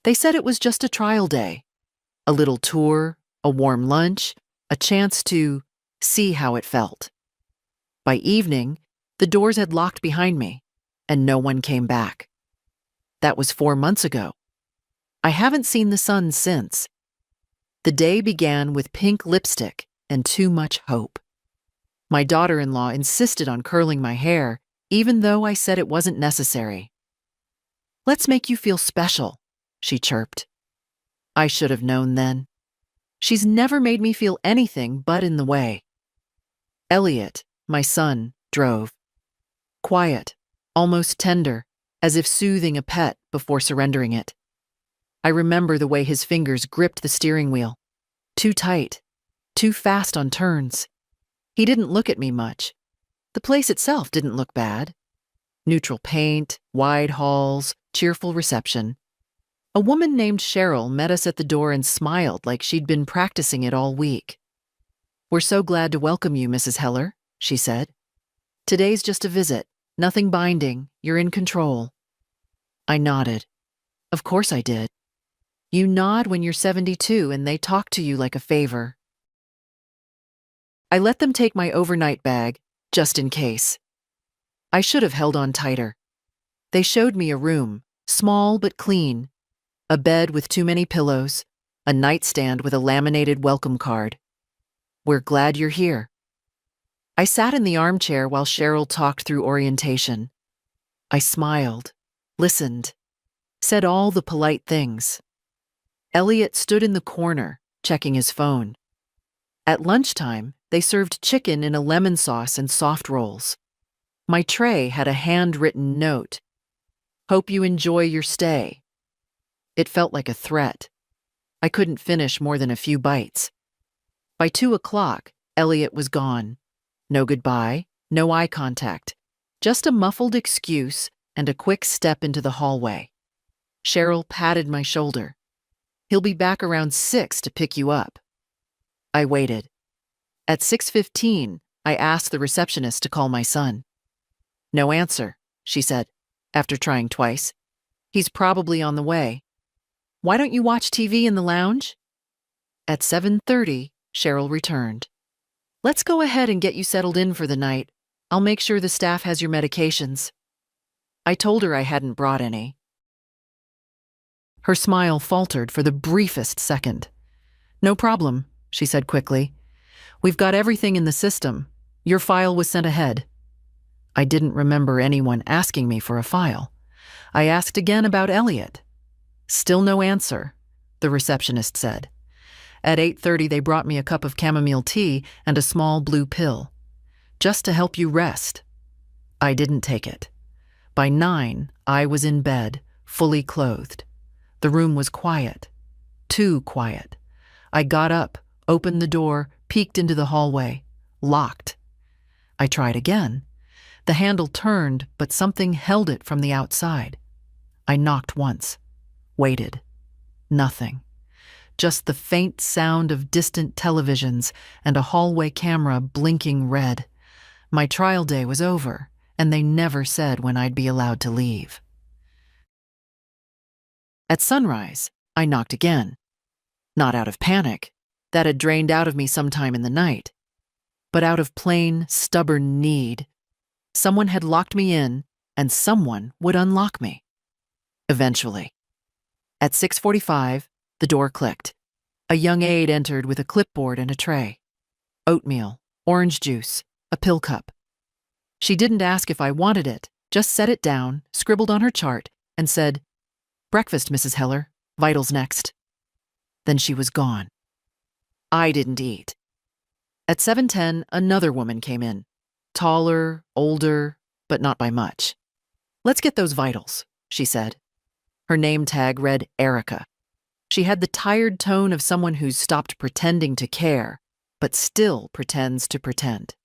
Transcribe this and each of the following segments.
They said it was just a trial day. A little tour, a warm lunch, a chance to see how it felt. By evening, the doors had locked behind me, and no one came back. That was 4 months ago. I haven't seen the sun since. The day began with pink lipstick and too much hope. My daughter-in-law insisted on curling my hair, even though I said it wasn't necessary. "Let's make you feel special," she chirped. I should have known then. She's never made me feel anything but in the way. Elliot, my son, drove. Quiet, almost tender, as if soothing a pet before surrendering it. I remember the way his fingers gripped the steering wheel. Too tight, too fast on turns. He didn't look at me much. The place itself didn't look bad. Neutral paint, wide halls, cheerful reception. A woman named Cheryl met us at the door and smiled like she'd been practicing it all week. "We're so glad to welcome you, Mrs. Heller," she said. "Today's just a visit, nothing binding, you're in control." I nodded. Of course I did. You nod when you're 72 and they talk to you like a favor. I let them take my overnight bag, just in case. I should have held on tighter. They showed me a room, small but clean, a bed with too many pillows, a nightstand with a laminated welcome card. "We're glad you're here." I sat in the armchair while Cheryl talked through orientation. I smiled, listened, said all the polite things. Elliot stood in the corner, checking his phone. At lunchtime, they served chicken in a lemon sauce and soft rolls. My tray had a handwritten note. "Hope you enjoy your stay." It felt like a threat. I couldn't finish more than a few bites. By 2 o'clock, Elliot was gone. No goodbye, no eye contact, just a muffled excuse and a quick step into the hallway. Cheryl patted my shoulder. "He'll be back around 6 to pick you up." I waited. At 6:15, I asked the receptionist to call my son. "No answer," she said, after trying twice. "He's probably on the way. Why don't you watch TV in the lounge?" At 7:30, Cheryl returned. "Let's go ahead and get you settled in for the night. I'll make sure the staff has your medications." I told her I hadn't brought any. Her smile faltered for the briefest second. "No problem," she said quickly. "We've got everything in the system. Your file was sent ahead." I didn't remember anyone asking me for a file. I asked again about Elliot. Still no answer, the receptionist said. At 8:30, they brought me a cup of chamomile tea and a small blue pill. "Just to help you rest." I didn't take it. By 9, I was in bed, fully clothed. The room was quiet. Too quiet. I got up, opened the door, peeked into the hallway. Locked. I tried again. The handle turned, but something held it from the outside. I knocked once. Waited. Nothing. Just the faint sound of distant televisions and a hallway camera blinking red. My trial day was over, and they never said when I'd be allowed to leave. At sunrise, I knocked again. Not out of panic. That had drained out of me sometime in the night. But out of plain, stubborn need. Someone had locked me in, and someone would unlock me. Eventually. At 6:45, the door clicked. A young aide entered with a clipboard and a tray. Oatmeal, orange juice, a pill cup. She didn't ask if I wanted it, just set it down, scribbled on her chart, and said, "Breakfast, Mrs. Heller. Vitals next." Then she was gone. I didn't eat. At 7:10, another woman came in. Taller, older, but not by much. "Let's get those vitals," she said. Her name tag read Erica. She had the tired tone of someone who's stopped pretending to care, but still pretends to pretend.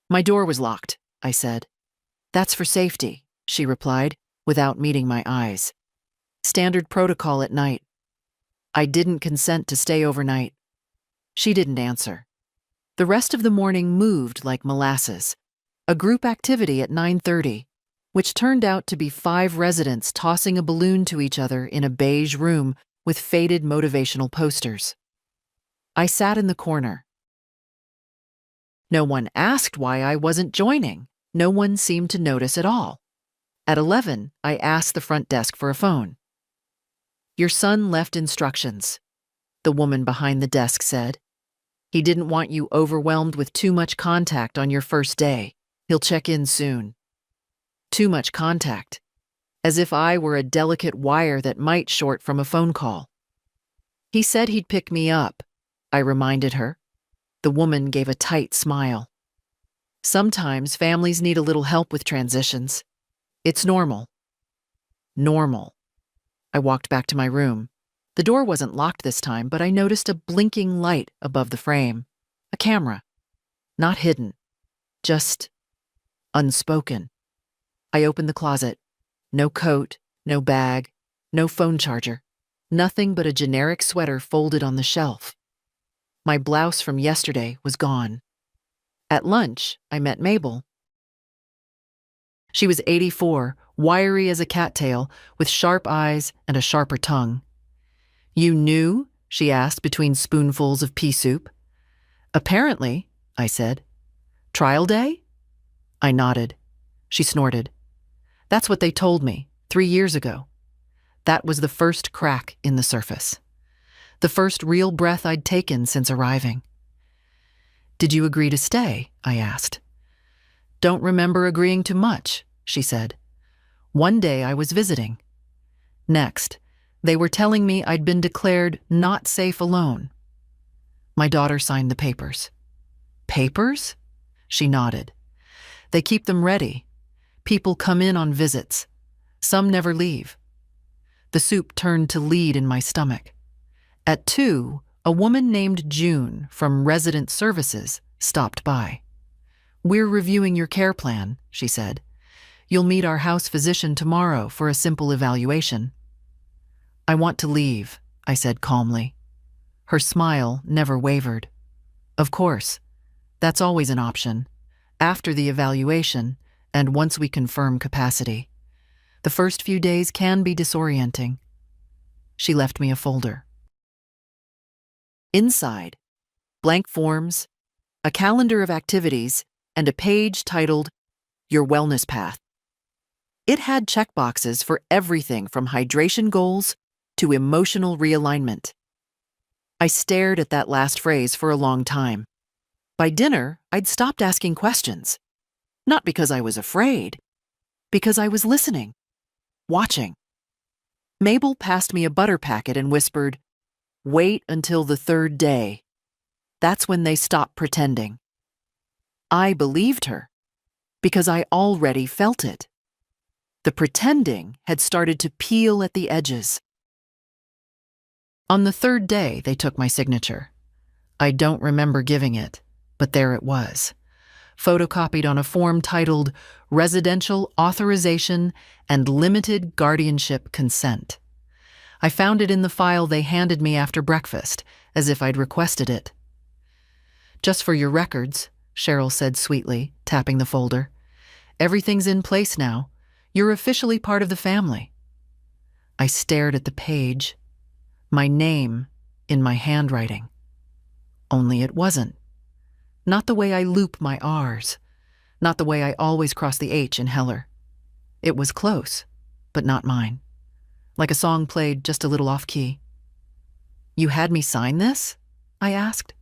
"My door was locked," I said. "That's for safety," she replied, without meeting my eyes. "Standard protocol at night." I didn't consent to stay overnight. She didn't answer. The rest of the morning moved like molasses. A group activity at 9:30. which turned out to be 5 residents tossing a balloon to each other in a beige room with faded motivational posters. I sat in the corner. No one asked why I wasn't joining. No one seemed to notice at all. At 11, I asked the front desk for a phone. "Your son left instructions," the woman behind the desk said. "He didn't want you overwhelmed with too much contact on your first day. He'll check in soon." Too much contact. As if I were a delicate wire that might short from a phone call. "He said he'd pick me up," I reminded her. The woman gave a tight smile. "Sometimes families need a little help with transitions. It's normal." Normal. I walked back to my room. The door wasn't locked this time, but I noticed a blinking light above the frame. A camera. Not hidden. Just unspoken. I opened the closet. No coat, no bag, no phone charger. Nothing but a generic sweater folded on the shelf. My blouse from yesterday was gone. At lunch, I met Mabel. She was 84, wiry as a cattail, with sharp eyes and a sharper tongue. "You knew?" she asked between spoonfuls of pea soup. "Apparently," I said. "Trial day?" I nodded. She snorted. "That's what they told me 3 years ago." That was the first crack in the surface. The first real breath I'd taken since arriving. "Did you agree to stay?" I asked. "Don't remember agreeing to much," she said. "One day I was visiting. Next, they were telling me I'd been declared not safe alone. My daughter signed the papers." "Papers?" She nodded. "They keep them ready. People come in on visits. Some never leave." The soup turned to lead in my stomach. At 2, a woman named June from Resident Services stopped by. "We're reviewing your care plan," she said. "You'll meet our house physician tomorrow for a simple evaluation." "I want to leave," I said calmly. Her smile never wavered. "Of course. That's always an option. After the evaluation, and once we confirm capacity. The first few days can be disorienting." She left me a folder. Inside, blank forms, a calendar of activities, and a page titled Your Wellness Path. It had checkboxes for everything from hydration goals to emotional realignment. I stared at that last phrase for a long time. By dinner, I'd stopped asking questions. Not because I was afraid, because I was listening, watching. Mabel passed me a butter packet and whispered, "Wait until the 3rd day. That's when they stop pretending." I believed her, because I already felt it. The pretending had started to peel at the edges. On the 3rd day, they took my signature. I don't remember giving it, but there it was, photocopied on a form titled Residential Authorization and Limited Guardianship Consent. I found it in the file they handed me after breakfast, as if I'd requested it. "Just for your records," Cheryl said sweetly, tapping the folder. "Everything's in place now. You're officially part of the family." I stared at the page. My name in my handwriting. Only it wasn't. Not the way I loop my R's. Not the way I always cross the H in Heller. It was close, but not mine. Like a song played just a little off-key. "You had me sign this?" I asked.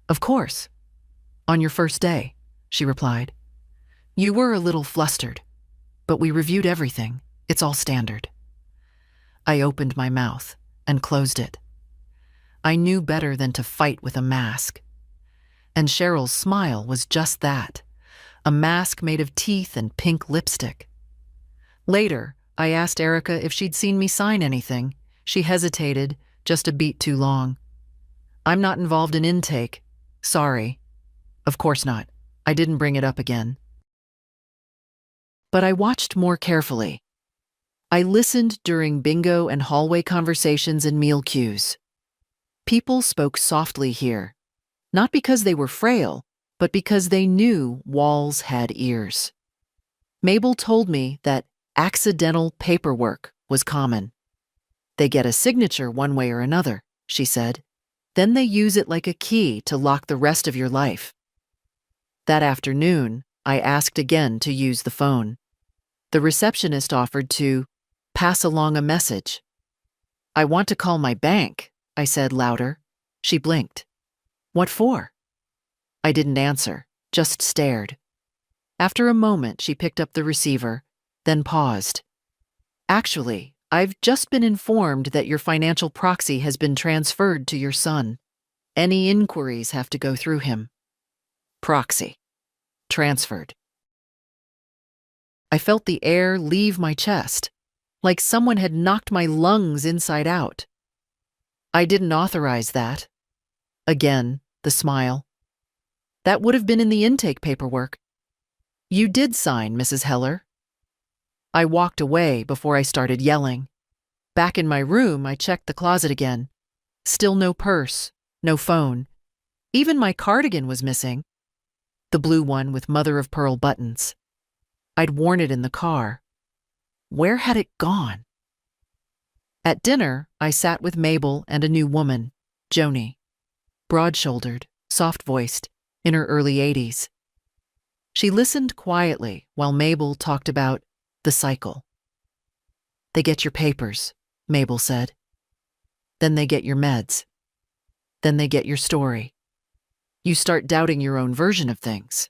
"Of course. On your first day," she replied. "You were a little flustered, but we reviewed everything. It's all standard." I opened my mouth and closed it. I knew better than to fight with a mask. And Cheryl's smile was just that, a mask made of teeth and pink lipstick. Later, I asked Erica if she'd seen me sign anything. She hesitated, just a beat too long. "I'm not involved in intake. Sorry." "Of course not. I didn't bring it up again." But I watched more carefully. I listened during bingo and hallway conversations and meal cues. People spoke softly here, not because they were frail, but because they knew walls had ears. Mabel told me that accidental paperwork was common. They get a signature one way or another, she said. Then they use it like a key to lock the rest of your life. That afternoon, I asked again to use the phone. The receptionist offered to pass along a message. I want to call my bank, I said louder. She blinked. What for? I didn't answer, just stared. After a moment, she picked up the receiver, then paused. Actually, I've just been informed that your financial proxy has been transferred to your son. Any inquiries have to go through him. Proxy. Transferred. I felt the air leave my chest, like someone had knocked my lungs inside out. I didn't authorize that. Again, the smile. That would have been in the intake paperwork. You did sign, Mrs. Heller. I walked away before I started yelling. Back in my room, I checked the closet again. Still no purse, no phone. Even my cardigan was missing. The blue one with mother-of-pearl buttons. I'd worn it in the car. Where had it gone? At dinner, I sat with Mabel and a new woman, Joni. Broad-shouldered, soft-voiced, in her early 80s. She listened quietly while Mabel talked about the cycle. They get your papers, Mabel said. Then they get your meds. Then they get your story. You start doubting your own version of things.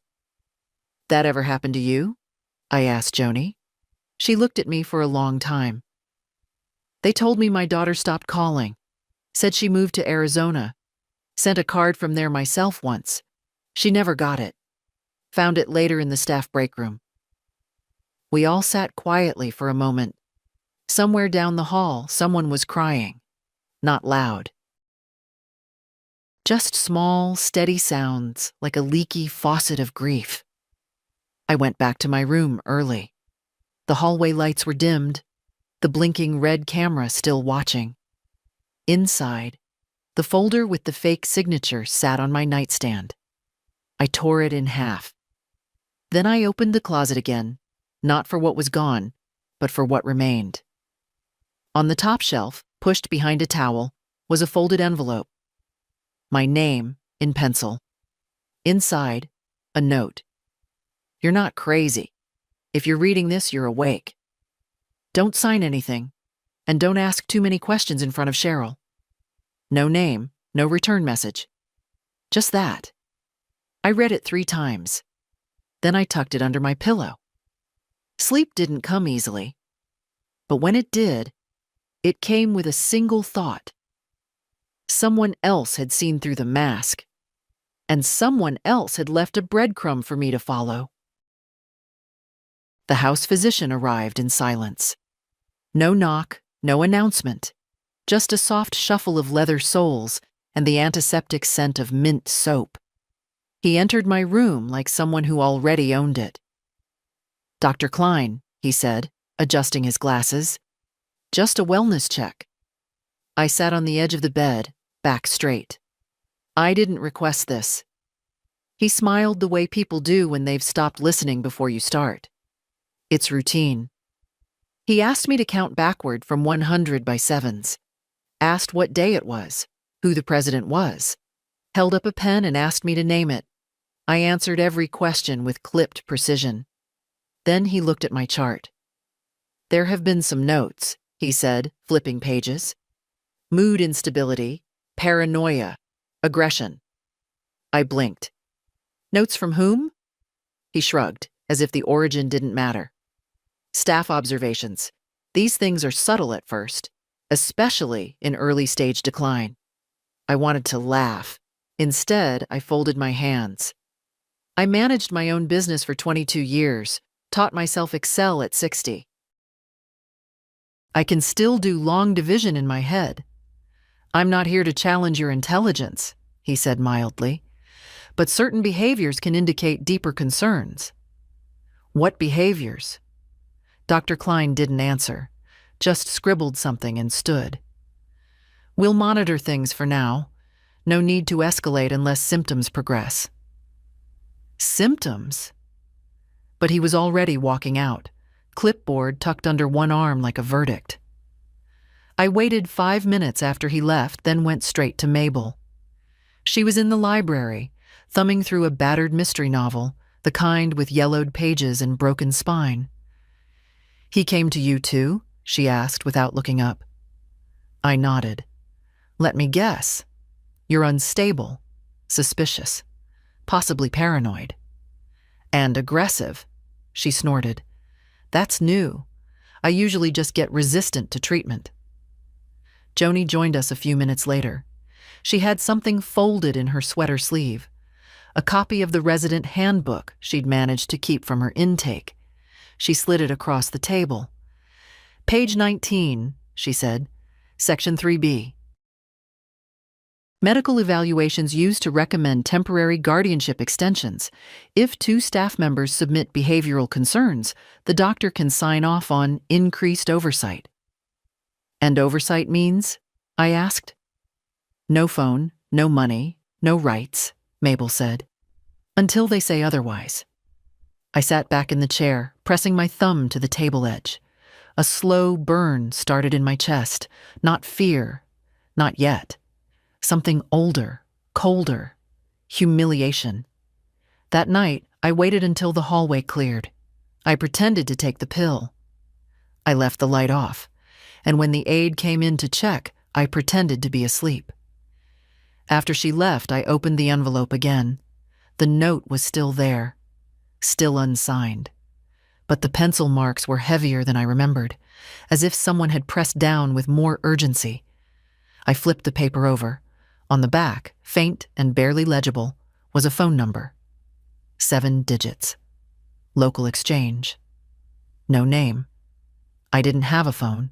That ever happened to you? I asked Joni. She looked at me for a long time. They told me my daughter stopped calling, said she moved to Arizona, sent a card from there myself once. She never got it. Found it later in the staff break room. We all sat quietly for a moment. Somewhere down the hall, someone was crying. Not loud. Just small, steady sounds like a leaky faucet of grief. I went back to my room early. The hallway lights were dimmed, the blinking red camera still watching. Inside, the folder with the fake signature sat on my nightstand. I tore it in half. Then I opened the closet again, not for what was gone, but for what remained. On the top shelf, pushed behind a towel, was a folded envelope. My name, in pencil. Inside, a note. You're not crazy. If you're reading this, you're awake. Don't sign anything, and don't ask too many questions in front of Cheryl. No name, no return message. Just that. I read it 3 times. Then I tucked it under my pillow. Sleep didn't come easily. But when it did, it came with a single thought. Someone else had seen through the mask, and someone else had left a breadcrumb for me to follow. The house physician arrived in silence. No knock, no announcement, just a soft shuffle of leather soles and the antiseptic scent of mint soap. He entered my room like someone who already owned it. Dr. Klein, he said, adjusting his glasses. Just a wellness check. I sat on the edge of the bed, back straight. I didn't request this. He smiled the way people do when they've stopped listening before you start. It's routine. He asked me to count backward from 100 by sevens. Asked what day it was, who the president was. Held up a pen and asked me to name it. I answered every question with clipped precision. Then he looked at my chart. There have been some notes, he said, flipping pages. Mood instability, paranoia, aggression. I blinked. Notes from whom? He shrugged, as if the origin didn't matter. Staff observations. These things are subtle at first, especially in early-stage decline. I wanted to laugh. Instead, I folded my hands. I managed my own business for 22 years, taught myself Excel at 60. I can still do long division in my head. I'm not here to challenge your intelligence, he said mildly, but certain behaviors can indicate deeper concerns. What behaviors? Dr. Klein didn't answer, just scribbled something and stood. We'll monitor things for now. No need to escalate unless symptoms progress. Symptoms? but he was already walking out, clipboard tucked under one arm like a verdict. I waited 5 minutes after he left, then went straight to Mabel. She was in the library, thumbing through a battered mystery novel, the kind with yellowed pages and broken spine. "He came to you too?" she asked without looking up. I nodded. "Let me guess. You're unstable, suspicious, possibly paranoid." "And aggressive," she snorted. "That's new. I usually just get resistant to treatment." Joni joined us a few minutes later. She had something folded in her sweater sleeve, a copy of the resident handbook she'd managed to keep from her intake. She slid it across the table. "Page 19, she said, Section 3B. Medical evaluations used to recommend temporary guardianship extensions. If 2 staff members submit behavioral concerns, the doctor can sign off on increased oversight." "And oversight means?" I asked. "No phone, no money, no rights," Mabel said. "Until they say otherwise." I sat back in the chair, pressing my thumb to the table edge. A slow burn started in my chest. Not fear, not yet. Something older, colder, humiliation. That night, I waited until the hallway cleared. I pretended to take the pill. I left the light off, and when the aide came in to check, I pretended to be asleep. After she left, I opened the envelope again. The note was still there, still unsigned. But the pencil marks were heavier than I remembered, as if someone had pressed down with more urgency. I flipped the paper over. On the back, faint and barely legible, was a phone number. 7 digits. Local exchange. No name. I didn't have a phone,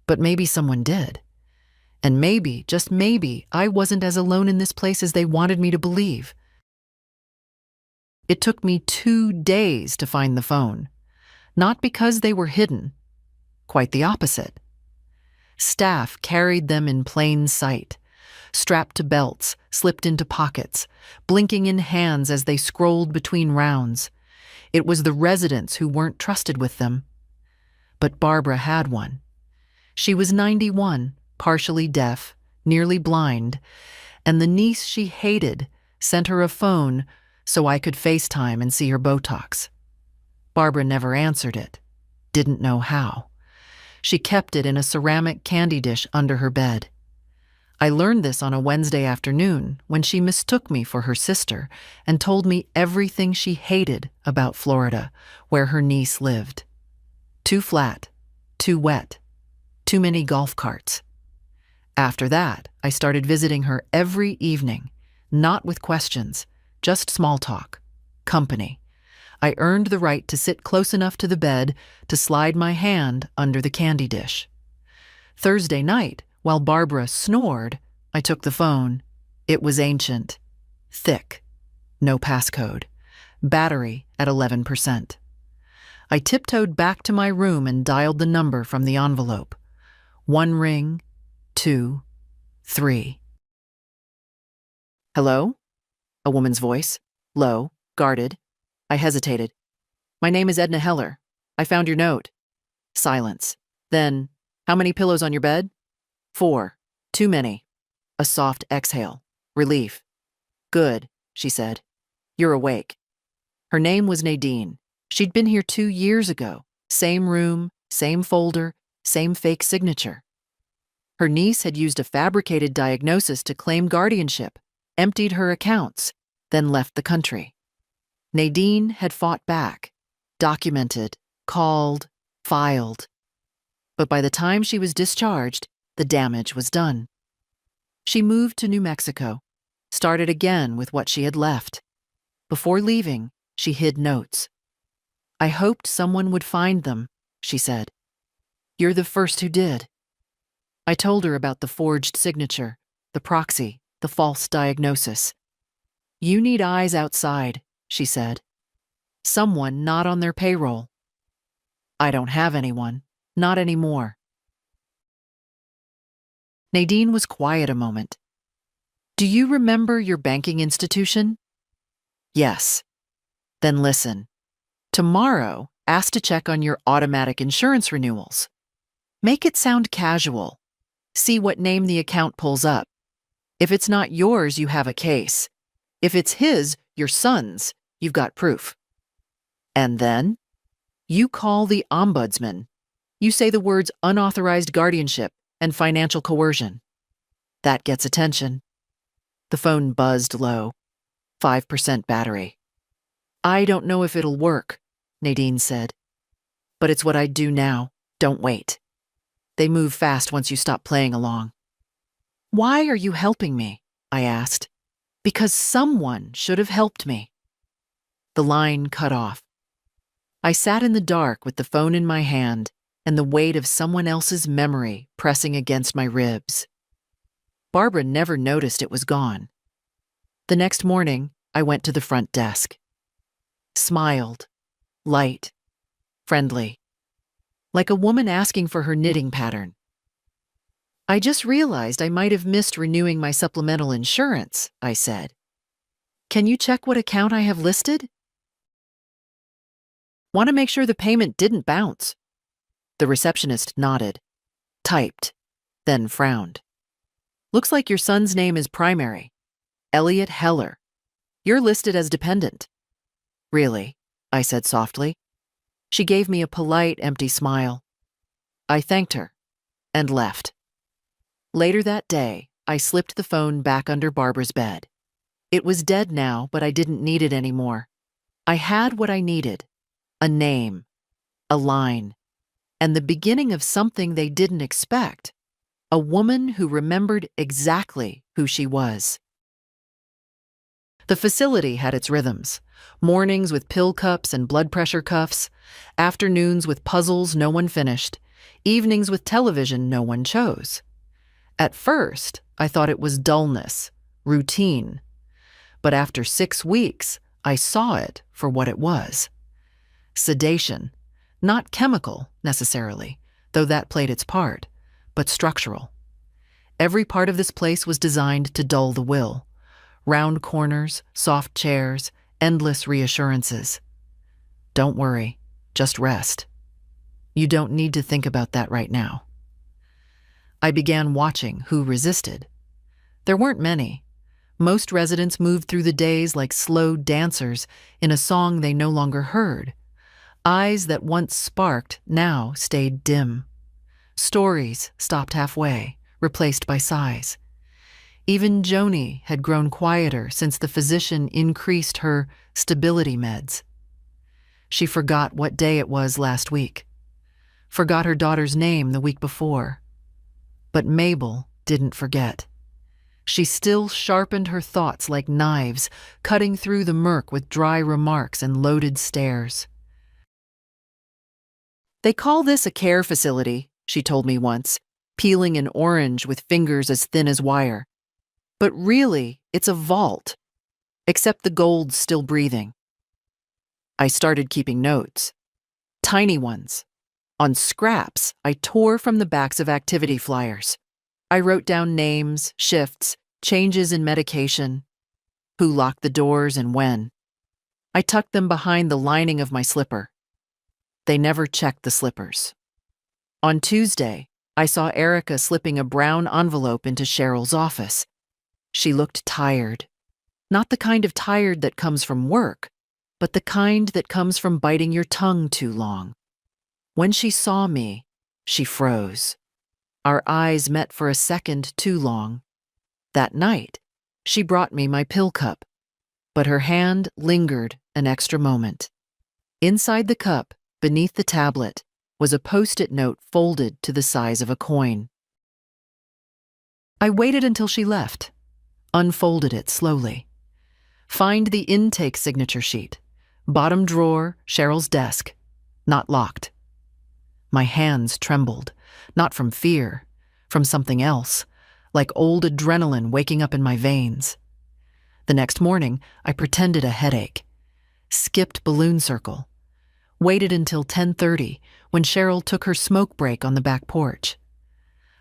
but maybe someone did. And maybe, just maybe, I wasn't as alone in this place as they wanted me to believe. It took me 2 days to find the phone. Not because they were hidden. Quite the opposite. Staff carried them in plain sight, strapped to belts, slipped into pockets, blinking in hands as they scrolled between rounds. It was the residents who weren't trusted with them. But Barbara had one. She was 91, partially deaf, nearly blind, and the niece she hated sent her a phone so I could FaceTime and see her Botox. Barbara never answered it, didn't know how. She kept it in a ceramic candy dish under her bed. I learned this on a Wednesday afternoon when she mistook me for her sister and told me everything she hated about Florida, where her niece lived. Too flat, too wet, too many golf carts. After that, I started visiting her every evening, not with questions, just small talk, company. I earned the right to sit close enough to the bed to slide my hand under the candy dish. Thursday night, while Barbara snored, I took the phone. It was ancient, thick, no passcode, battery at 11%. I tiptoed back to my room and dialed the number from the envelope. 1 ring, 2, 3. "Hello?" A woman's voice, low, guarded. I hesitated. "My name is Edna Heller. I found your note." Silence. Then, "How many pillows on your bed?" 4. "Too many." A soft exhale. Relief. "Good," she said. "You're awake." Her name was Nadine. She'd been here 2 years ago. Same room, same folder, same fake signature. Her niece had used a fabricated diagnosis to claim guardianship, emptied her accounts, then left the country. Nadine had fought back, documented, called, filed. But by the time she was discharged, the damage was done. She moved to New Mexico, started again with what she had left. Before leaving, she hid notes. "I hoped someone would find them," she said. "You're the first who did." I told her about the forged signature, the proxy, the false diagnosis. "You need eyes outside," she said. "Someone not on their payroll." "I don't have anyone, not anymore." Nadine was quiet a moment. "Do you remember your banking institution?" "Yes." "Then listen. Tomorrow, ask to check on your automatic insurance renewals. Make it sound casual. See what name the account pulls up. If it's not yours, you have a case. If it's his, your son's, you've got proof. And then, you call the ombudsman. You say the words unauthorized guardianship and financial coercion. That gets attention. The phone buzzed low. 5% battery. I don't know if it'll work, Nadine said. But it's what I'd do now. Don't wait. They move fast once you stop playing along. Why are you helping me? I asked. Because someone should have helped me. The line cut off. I sat in the dark with the phone in my hand and the weight of someone else's memory pressing against my ribs. Barbara never noticed it was gone. The next morning, I went to the front desk. Smiled, light, friendly, like a woman asking for her knitting pattern. I just realized I might have missed renewing my supplemental insurance, I said. Can you check what account I have listed? Want to make sure the payment didn't bounce. The receptionist nodded, typed, then frowned. Looks like your son's name is primary. Elliot Heller. You're listed as dependent. Really? I said softly. She gave me a polite, empty smile. I thanked her and left. Later that day, I slipped the phone back under Barbara's bed. It was dead now, but I didn't need it anymore. I had what I needed. A name, a line, and the beginning of something they didn't expect. A woman who remembered exactly who she was. The facility had its rhythms. Mornings with pill cups and blood pressure cuffs, afternoons with puzzles no one finished, evenings with television no one chose. At first, I thought it was dullness, routine. But after 6 weeks, I saw it for what it was. Sedation, not chemical necessarily, though that played its part, but structural. Every part of this place was designed to dull the will. Round corners, soft chairs, endless reassurances. Don't worry, just rest. You don't need to think about that right now. I began watching who resisted. There weren't many. Most residents moved through the days like slow dancers in a song they no longer heard. Eyes that once sparked now stayed dim. Stories stopped halfway, replaced by sighs. Even Joni had grown quieter since the physician increased her stability meds. She forgot what day it was last week. Forgot her daughter's name the week before. But Mabel didn't forget. She still sharpened her thoughts like knives, cutting through the murk with dry remarks and loaded stares. They call this a care facility, she told me once, peeling an orange with fingers as thin as wire. But really, it's a vault, except the gold's still breathing. I started keeping notes. Tiny ones. On scraps, I tore from the backs of activity flyers. I wrote down names, shifts, changes in medication, who locked the doors and when. I tucked them behind the lining of my slipper. They never checked the slippers. On Tuesday, I saw Erica slipping a brown envelope into Cheryl's office. She looked tired. Not the kind of tired that comes from work, but the kind that comes from biting your tongue too long. When she saw me, she froze. Our eyes met for a second too long. That night, she brought me my pill cup, but her hand lingered an extra moment. Inside the cup, beneath the tablet, was a Post-it note folded to the size of a coin. I waited until she left, unfolded it slowly. Find the intake signature sheet. Bottom drawer, Cheryl's desk. Not locked. My hands trembled, not from fear, from something else, like old adrenaline waking up in my veins. The next morning, I pretended a headache. Skipped balloon circle. Waited until 10:30 when Cheryl took her smoke break on the back porch.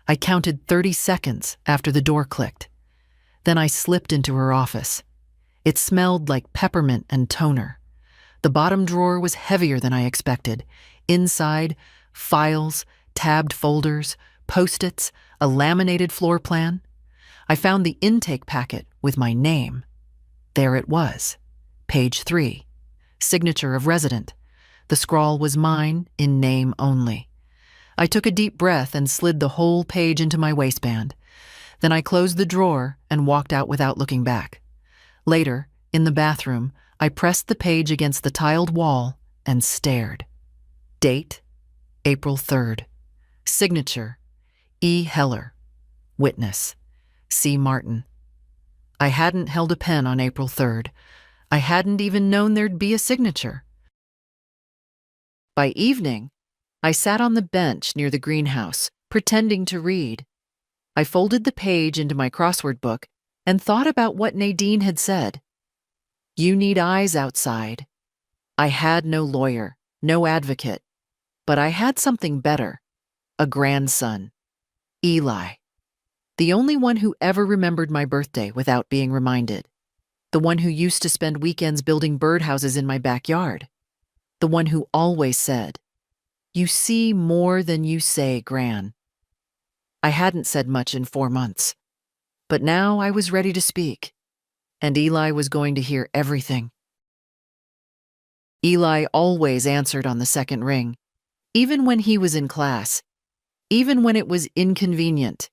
I counted 30 seconds after the door clicked. Then I slipped into her office. It smelled like peppermint and toner. The bottom drawer was heavier than I expected. Inside, files, tabbed folders, Post-its, a laminated floor plan. I found the intake packet with my name. There it was, page 3, signature of resident. The scrawl was mine in name only. I took a deep breath and slid the whole page into my waistband. Then I closed the drawer and walked out without looking back. Later, in the bathroom, I pressed the page against the tiled wall and stared. Date, April 3rd. Signature, E. Heller. Witness, C. Martin. I hadn't held a pen on April 3rd. I hadn't even known there'd be a signature. By evening, I sat on the bench near the greenhouse, pretending to read. I folded the page into my crossword book and thought about what Nadine had said. You need eyes outside. I had no lawyer, no advocate, but I had something better, a grandson, Eli. The only one who ever remembered my birthday without being reminded. The one who used to spend weekends building birdhouses in my backyard. The one who always said, "You see more than you say, Gran." I hadn't said much in 4 months, but now I was ready to speak, and Eli was going to hear everything. Eli always answered on the second ring, even when he was in class, even when it was inconvenient.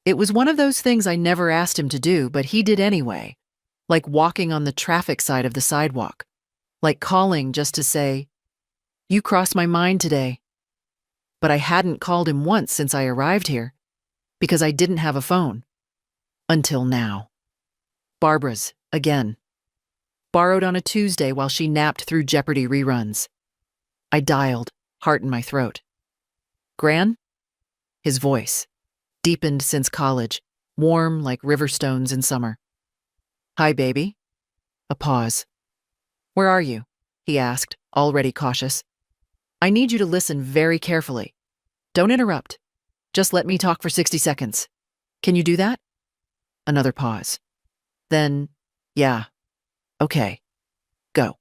It was one of those things I never asked him to do, but he did anyway, like walking on the traffic side of the sidewalk, like calling just to say, "You crossed my mind today." But I hadn't called him once since I arrived here, because I didn't have a phone. Until now. Barbara's, again. Borrowed on a Tuesday while she napped through Jeopardy reruns. I dialed, heart in my throat. Gran? His voice, deepened since college, warm like river stones in summer. Hi, baby. A pause. Where are you? He asked, already cautious. I need you to listen very carefully. Don't interrupt. Just let me talk for 60 seconds. Can you do that? Another pause. Then, yeah. Okay. Go.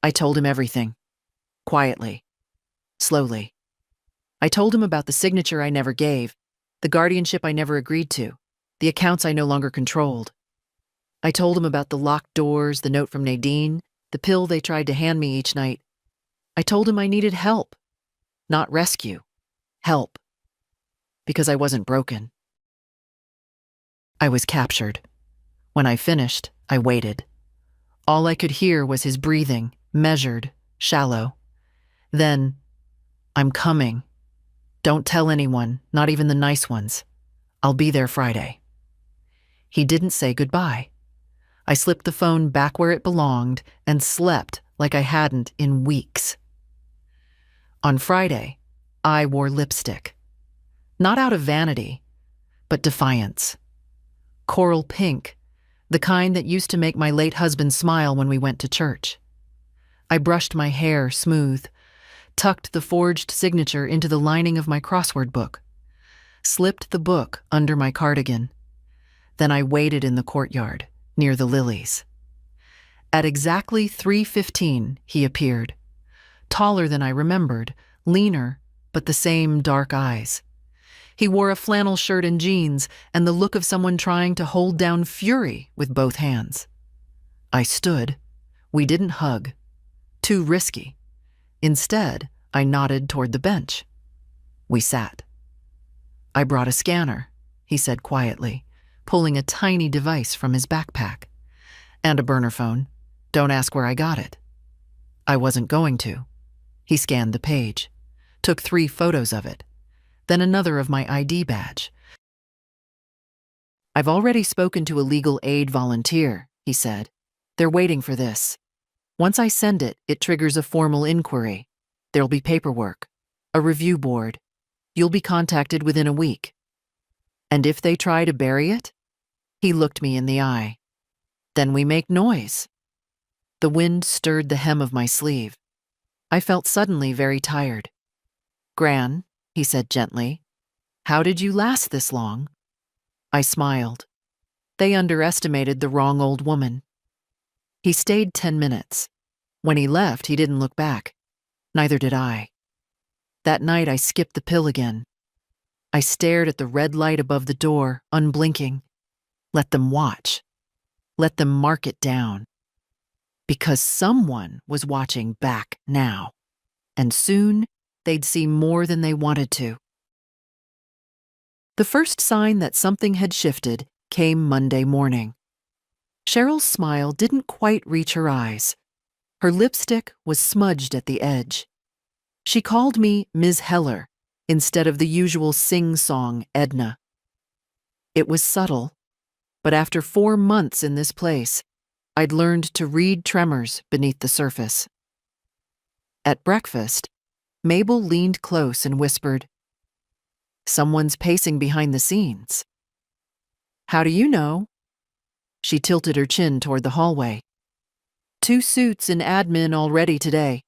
I told him everything. Quietly. Slowly. I told him about the signature I never gave, the guardianship I never agreed to, the accounts I no longer controlled. I told him about the locked doors, the note from Nadine, the pill they tried to hand me each night. I told him I needed help. Not rescue. Help. Because I wasn't broken. I was captured. When I finished, I waited. All I could hear was his breathing, measured, shallow. Then, I'm coming. Don't tell anyone, not even the nice ones. I'll be there Friday. He didn't say goodbye. I slipped the phone back where it belonged and slept like I hadn't in weeks. On Friday, I wore lipstick. Not out of vanity, but defiance. Coral pink, the kind that used to make my late husband smile when we went to church. I brushed my hair smooth, tucked the forged signature into the lining of my crossword book, slipped the book under my cardigan. Then I waited in the courtyard, near the lilies. At exactly 3:15, he appeared. Taller than I remembered, leaner, but the same dark eyes. He wore a flannel shirt and jeans and the look of someone trying to hold down fury with both hands. I stood. We didn't hug. Too risky. Instead, I nodded toward the bench. We sat. I brought a scanner, he said quietly, pulling a tiny device from his backpack. And a burner phone. Don't ask where I got it. I wasn't going to. He scanned the page, took 3 photos of it, then another of my ID badge. I've already spoken to a legal aid volunteer, he said. They're waiting for this. Once I send it, it triggers a formal inquiry. There'll be paperwork, a review board. You'll be contacted within a week. And if they try to bury it? He looked me in the eye. Then we make noise. The wind stirred the hem of my sleeve. I felt suddenly very tired. Gran, he said gently, how did you last this long? I smiled. They underestimated the wrong old woman. He stayed 10 minutes. When he left, he didn't look back. Neither did I. That night, I skipped the pill again. I stared at the red light above the door, unblinking. Let them watch. Let them mark it down. Because someone was watching back now. And soon, they'd see more than they wanted to. The first sign that something had shifted came Monday morning. Cheryl's smile didn't quite reach her eyes. Her lipstick was smudged at the edge. She called me Ms. Heller instead of the usual sing-song Edna. It was subtle, but after 4 months in this place, I'd learned to read tremors beneath the surface. At breakfast, Mabel leaned close and whispered, "Someone's pacing behind the scenes." "How do you know?" She tilted her chin toward the hallway. 2 suits in admin already today,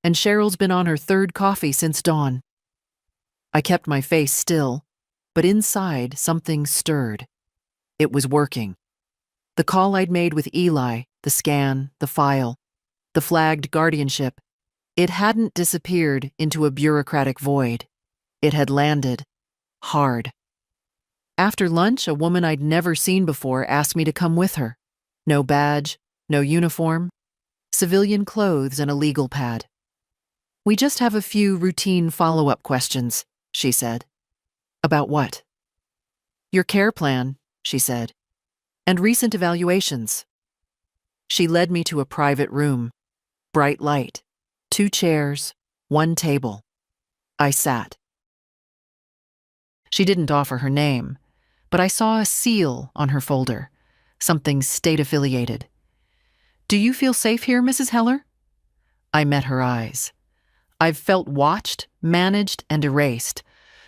and Cheryl's been on her 3rd coffee since dawn. I kept my face still, but inside something stirred. It was working. The call I'd made with Eli, the scan, the file, the flagged guardianship, it hadn't disappeared into a bureaucratic void. It had landed. Hard. After lunch, a woman I'd never seen before asked me to come with her. No badge, no uniform, civilian clothes and a legal pad. "We just have a few routine follow-up questions," she said. "About what?" "Your care plan," she said, "and recent evaluations." She led me to a private room. Bright light, 2 chairs, 1 table. I sat. She didn't offer her name, but I saw a seal on her folder, something state-affiliated. "Do you feel safe here, Mrs. Heller?" I met her eyes. I've felt watched, managed, and erased,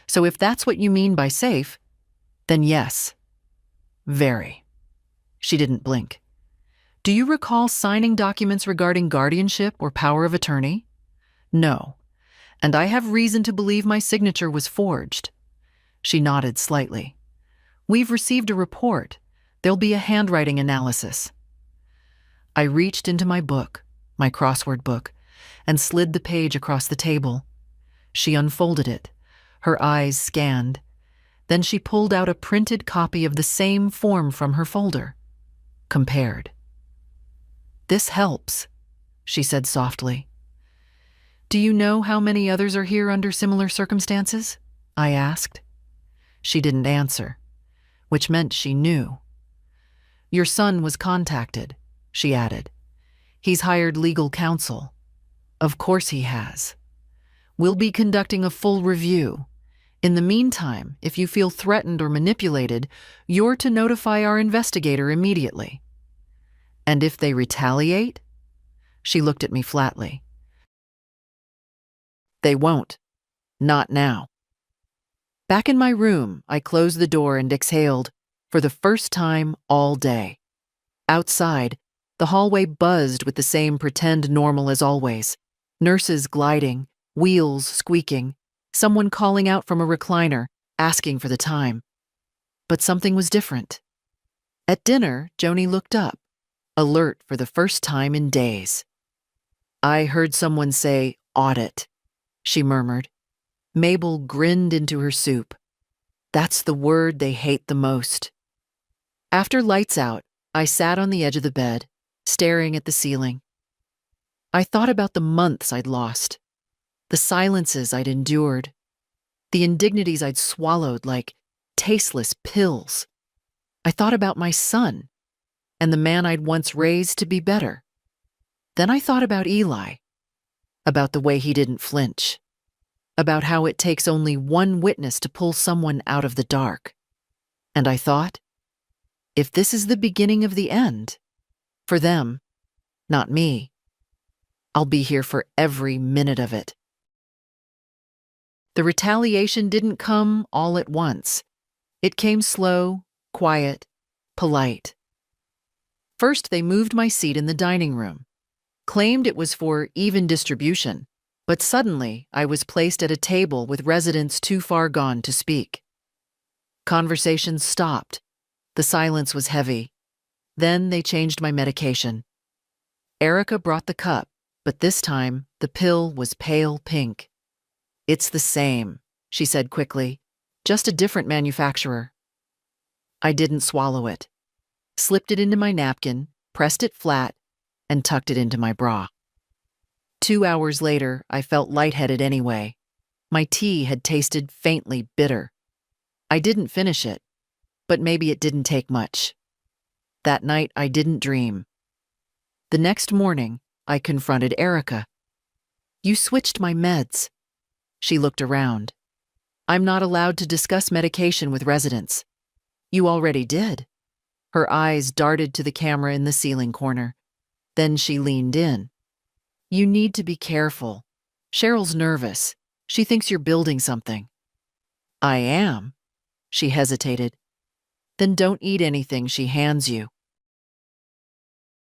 so if that's what you mean by safe, then yes. Very. She didn't blink. "Do you recall signing documents regarding guardianship or power of attorney?" "No, and I have reason to believe my signature was forged." She nodded slightly. "We've received a report. There'll be a handwriting analysis." I reached into my book, my crossword book, and slid the page across the table. She unfolded it, her eyes scanned. Then she pulled out a printed copy of the same form from her folder. Compared. "This helps," she said softly. "Do you know how many others are here under similar circumstances?" I asked. She didn't answer, which meant she knew. "Your son was contacted," she added. "He's hired legal counsel." "Of course he has. We'll be conducting a full review. In the meantime, if you feel threatened or manipulated, you're to notify our investigator immediately." "And if they retaliate?" She looked at me flatly. "They won't. Not now." Back in my room, I closed the door and exhaled, for the first time all day. Outside, the hallway buzzed with the same pretend normal as always. Nurses gliding, wheels squeaking, someone calling out from a recliner, asking for the time. But something was different. At dinner, Joni looked up, alert for the first time in days. "I heard someone say audit," she murmured. Mabel grinned into her soup. That's the word they hate the most. After lights out, I sat on the edge of the bed, staring at the ceiling. I thought about the months I'd lost, the silences I'd endured, the indignities I'd swallowed like tasteless pills. I thought about my son and the man I'd once raised to be better. Then I thought about Eli, about the way he didn't flinch, about how it takes only one witness to pull someone out of the dark. And I thought, if this is the beginning of the end, for them, not me, I'll be here for every minute of it. The retaliation didn't come all at once. It came slow, quiet, polite. First, they moved my seat in the dining room, claimed it was for even distribution, but suddenly I was placed at a table with residents too far gone to speak. Conversations stopped. The silence was heavy. Then they changed my medication. Erica brought the cup, But this time, the pill was pale pink. "It's the same," she said quickly, "just a different manufacturer." I didn't swallow it. Slipped it into my napkin, pressed it flat, and tucked it into my bra. 2 hours later, I felt lightheaded anyway. My tea had tasted faintly bitter. I didn't finish it, but maybe it didn't take much. That night, I didn't dream. The next morning, I confronted Erica. "You switched my meds." She looked around. "I'm not allowed to discuss medication with residents." "You already did." Her eyes darted to the camera in the ceiling corner. Then she leaned in. "You need to be careful. Cheryl's nervous. She thinks you're building something." "I am." She hesitated. "Then don't eat anything she hands you.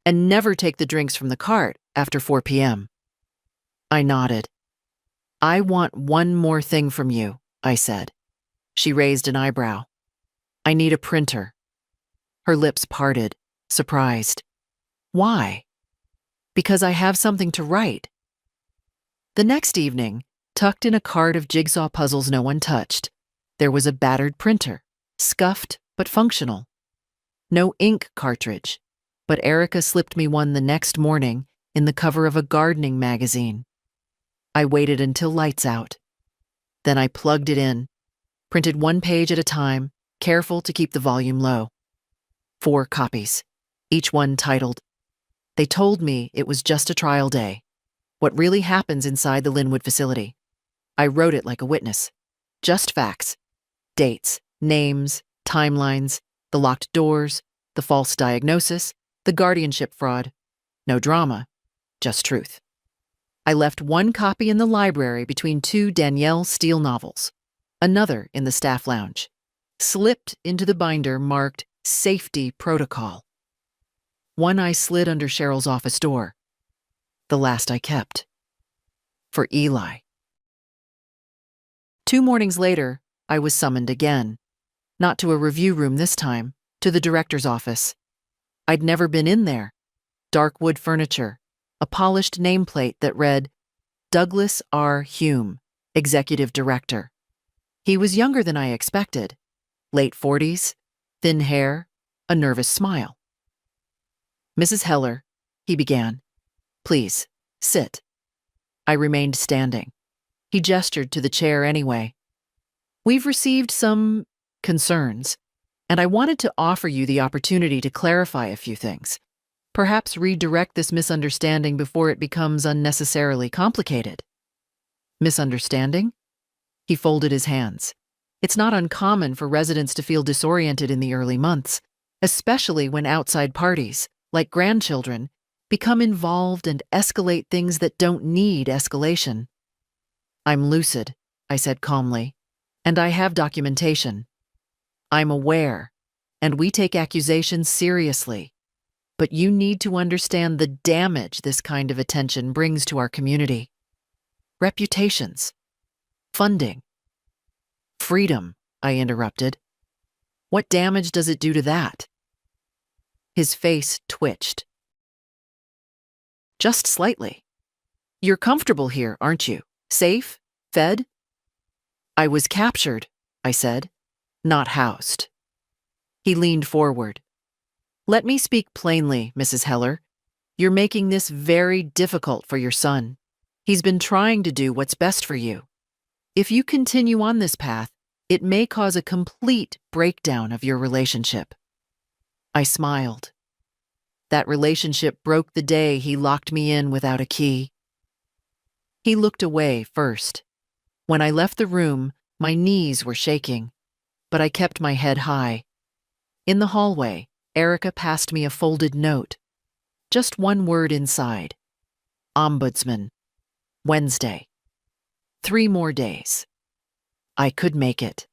And never take the drinks from the cart after 4 p.m. I nodded. "I want one more thing from you," I said. She raised an eyebrow. "I need a printer." Her lips parted, surprised. "Why?" "Because I have something to write." The next evening, tucked in a cart of jigsaw puzzles no one touched, there was a battered printer, scuffed but functional. No ink cartridge, but Erica slipped me one the next morning in the cover of a gardening magazine. I waited until lights out. Then I plugged it in, printed one page at a time, careful to keep the volume low. 4 copies, each one titled. They told me it was just a trial day, what really happens inside the Linwood facility. I wrote it like a witness. Just facts. Dates, names, timelines, the locked doors, the false diagnosis, the guardianship fraud. No drama, just truth. I left one copy in the library between 2 Danielle Steele novels, another in the staff lounge, slipped into the binder marked Safety Protocol. One I slid under Cheryl's office door. The last I kept. For Eli. 2 mornings later, I was summoned again. Not to a review room this time, to the director's office. I'd never been in there. Dark wood furniture, a polished nameplate that read, Douglas R. Hume, Executive Director. He was younger than I expected. Late 40s, thin hair, a nervous smile. "Mrs. Heller," he began. "Please, sit." I remained standing. He gestured to the chair anyway. "We've received some concerns, and I wanted to offer you the opportunity to clarify a few things. Perhaps redirect this misunderstanding before it becomes unnecessarily complicated." "Misunderstanding?" He folded his hands. It's not uncommon for residents to feel disoriented in the early months, especially when outside parties, like grandchildren, become involved and escalate things that don't need escalation. "I'm lucid," I said calmly, "and I have documentation. I'm aware, and we take accusations seriously. But you need to understand the damage this kind of attention brings to our community. Reputations, funding, freedom," I interrupted. "What damage does it do to that?" His face twitched. "Just slightly. You're comfortable here, aren't you? Safe? Fed?" "I was captured," I said, "not housed." He leaned forward. "Let me speak plainly, Mrs. Heller. You're making this very difficult for your son. He's been trying to do what's best for you. If you continue on this path, it may cause a complete breakdown of your relationship." I smiled. That relationship broke the day he locked me in without a key. He looked away first. When I left the room, my knees were shaking, but I kept my head high. In the hallway, Erica passed me a folded note. Just one word inside. Ombudsman. Wednesday. 3 more days. I could make it.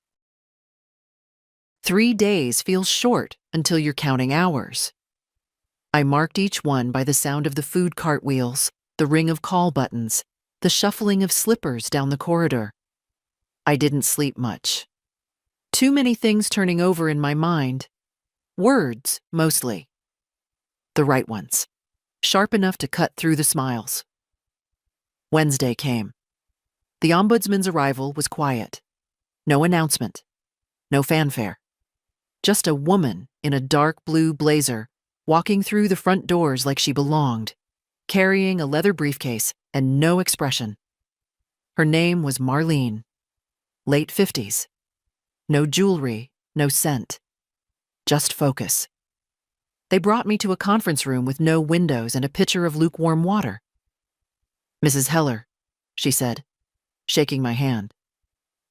3 days feels short until you're counting hours. I marked each one by the sound of the food cart wheels, the ring of call buttons, the shuffling of slippers down the corridor. I didn't sleep much. Too many things turning over in my mind. Words, mostly. The right ones. Sharp enough to cut through the smiles. Wednesday came. The ombudsman's arrival was quiet. No announcement. No fanfare. Just a woman in a dark blue blazer walking through the front doors like she belonged, carrying a leather briefcase and no expression. Her name was Marlene. Late 50s. No jewelry, no scent. Just focus. They brought me to a conference room with no windows and a pitcher of lukewarm water. "Mrs. Heller," she said, shaking my hand.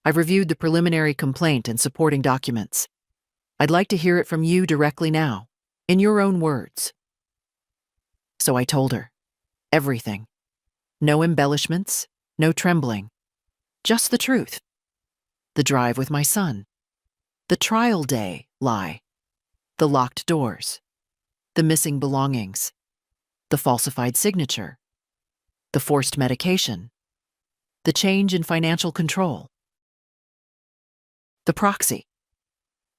"I've reviewed the preliminary complaint and supporting documents. I'd like to hear it from you directly now, in your own words." So I told her. Everything. No embellishments, no trembling. Just the truth. The drive with my son. The trial day lie. The locked doors. The missing belongings. The falsified signature. The forced medication. The change in financial control. The proxy.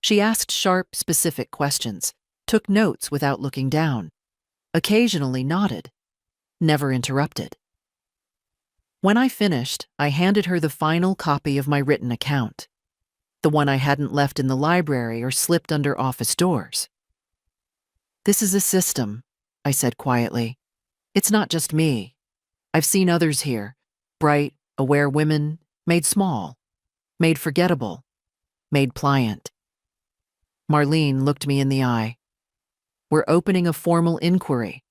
She asked sharp, specific questions, took notes without looking down, occasionally nodded, never interrupted. When I finished, I handed her the final copy of my written account, the one I hadn't left in the library or slipped under office doors. "This is a system," I said quietly. "It's not just me. I've seen others here, bright, aware women, made small, made forgettable, made pliant." Marlene looked me in the eye. "We're opening a formal inquiry.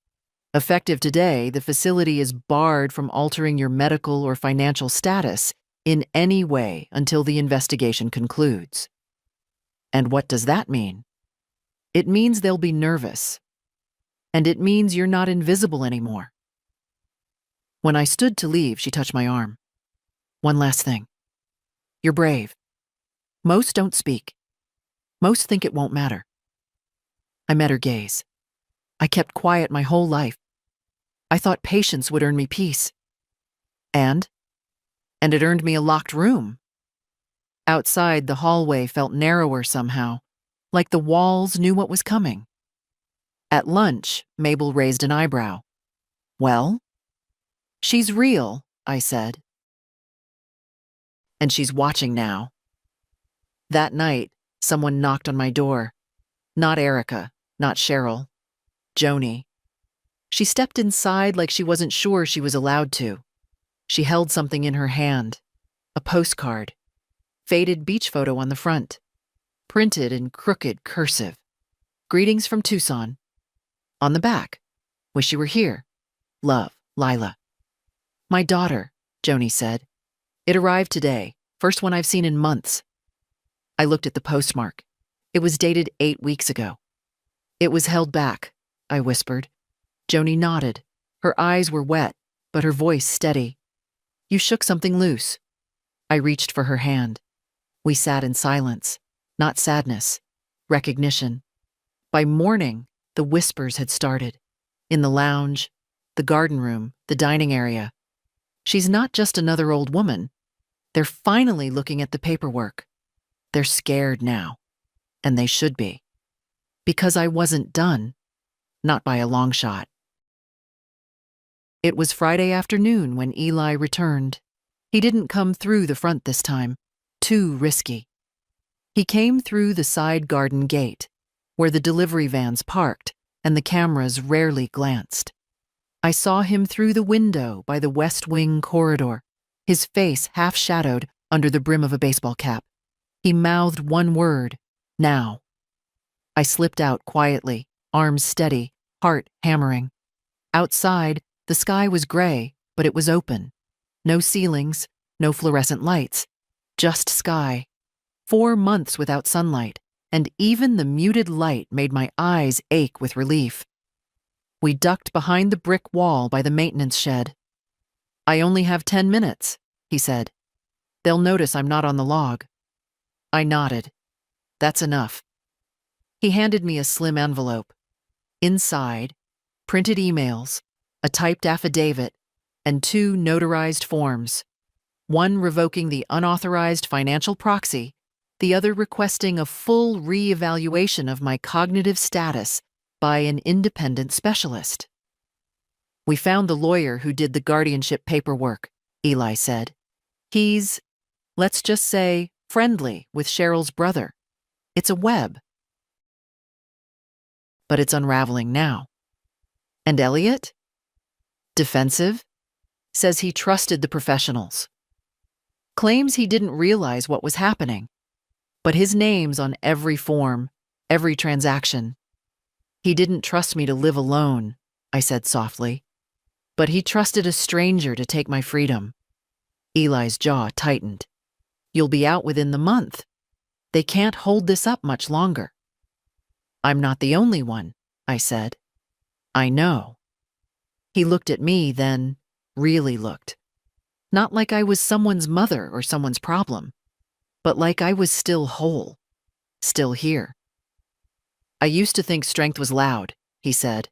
Effective today, the facility is barred from altering your medical or financial status in any way until the investigation concludes." And what does that mean? It means they'll be nervous. And it means you're not invisible anymore. When I stood to leave, she touched my arm. "One last thing. You're brave. Most don't speak. Most think it won't matter." I met her gaze. I kept quiet my whole life. I thought patience would earn me peace. And it earned me a locked room. Outside, the hallway felt narrower somehow, like the walls knew what was coming. At lunch, Mabel raised an eyebrow. "Well?" "She's real," I said. "And she's watching now." That night, someone knocked on my door. Not Erica, not Cheryl. Joni. She stepped inside like she wasn't sure she was allowed to. She held something in her hand. A postcard. Faded beach photo on the front. Printed in crooked cursive. "Greetings from Tucson." On the back. "Wish you were here. Love, Lila." "My daughter," Joni said. "It arrived today. First one I've seen in months." I looked at the postmark. It was dated 8 weeks ago. "It was held back," I whispered. Joni nodded. Her eyes were wet, but her voice steady. "You shook something loose." I reached for her hand. We sat in silence, not sadness, recognition. By morning, the whispers had started. In the lounge, the garden room, the dining area. She's not just another old woman. They're finally looking at the paperwork. They're scared now. And they should be. Because I wasn't done. Not by a long shot. It was Friday afternoon when Eli returned. He didn't come through the front this time. Too risky. He came through the side garden gate, where the delivery vans parked and the cameras rarely glanced. I saw him through the window by the West Wing corridor, his face half-shadowed under the brim of a baseball cap. He mouthed one word, "Now." I slipped out quietly, arms steady, heart hammering. Outside, the sky was gray, but it was open. No ceilings, no fluorescent lights, just sky. 4 months without sunlight, and even the muted light made my eyes ache with relief. We ducked behind the brick wall by the maintenance shed. "I only have 10 minutes, he said. "They'll notice I'm not on the log." I nodded. "That's enough." He handed me a slim envelope. Inside, printed emails, a typed affidavit, and 2 notarized forms. One revoking the unauthorized financial proxy, the other requesting a full re-evaluation of my cognitive status by an independent specialist. We found the lawyer who did the guardianship paperwork, Eli said. He's, let's just say, friendly with Cheryl's brother. It's a web. But it's unraveling now. And Elliot? Defensive? Says he trusted the professionals. Claims he didn't realize what was happening. But his name's on every form, every transaction. He didn't trust me to live alone, I said softly. But he trusted a stranger to take my freedom. Eli's jaw tightened. You'll be out within the month. They can't hold this up much longer. I'm not the only one, I said. I know. He looked at me, then really looked. Not like I was someone's mother or someone's problem, but like I was still whole, still here. I used to think strength was loud, he said.